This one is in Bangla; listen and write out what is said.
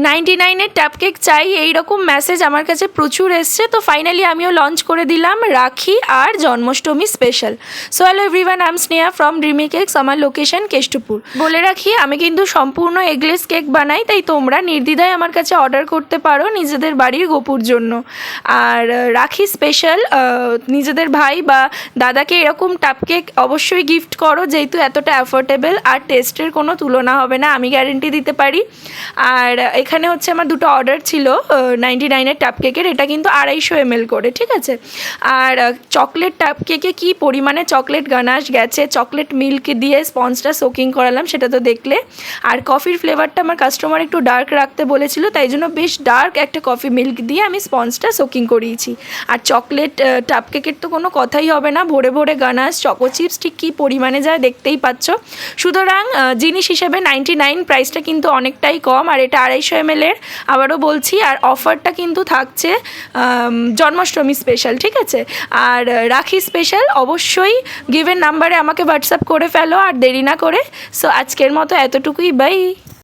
99-এর টাপ কেক চাই, এইরকম মেসেজ আমার কাছে প্রচুর এসছে। তো ফাইনালি আমিও লঞ্চ করে দিলাম রাখি আর Janmashtami special. So hello everyone, I am Sneha from dreamy cakes. আমার লোকেশন কেষ্টপুর। বলে রাখি, আমি কিন্তু সম্পূর্ণ এগলেস কেক বানাই, তাই তোমরা নির্দ্বিধায় আমার কাছে অর্ডার করতে পারো নিজেদের বাড়ির গোপুর জন্য। আর রাখি স্পেশাল নিজেদের ভাই বা দাদাকে এরকম টাপ কেক অবশ্যই গিফট করো, যেহেতু এতটা অ্যাফোর্ডেবল আর টেস্টের কোনো তুলনা হবে না, আমি গ্যারেন্টি দিতে পারি। আর এখানে হচ্ছে আমার দুটো অর্ডার ছিল 99-এর টাপ কেকের, এটা কিন্তু 250 ml করে, ঠিক আছে। আর চকলেট টাপ কেকে কী পরিমাণে চকলেট গানাশ গেছে, চকলেট মিল্ক দিয়ে স্পঞ্জটা সোকিং করালাম, সেটা তো দেখলে। আর কফির ফ্লেভারটা আমার কাস্টমার একটু ডার্ক রাখতে বলেছিল, তাই জন্য বেশ ডার্ক একটা কফি মিল্ক দিয়ে আমি স্পঞ্জটা সোকিং করিয়েছি। আর চকলেট টাপ কেকের তো কোনো কথাই হবে না, ভরে ভরে গানাশ, চকো চিপস ঠিক কী পরিমাণে যায় দেখতেই পাচ্ছ। সুতরাং জিনিস হিসেবে 99 প্রাইসটা কিন্তু অনেকটাই কম, আর এটা 250 ml-এর, আবারও বলছি। আর অফারটা কিন্তু থাকছে জন্মাষ্টমী স্পেশাল, ঠিক আছে। আর রাখি স্পেশাল অবশ্যই গিভেন নাম্বারে আমাকে হোয়াটসঅ্যাপ করে ফেলো আর দেরি না করে। সো আজকের মতো এতটুকুই, বাই।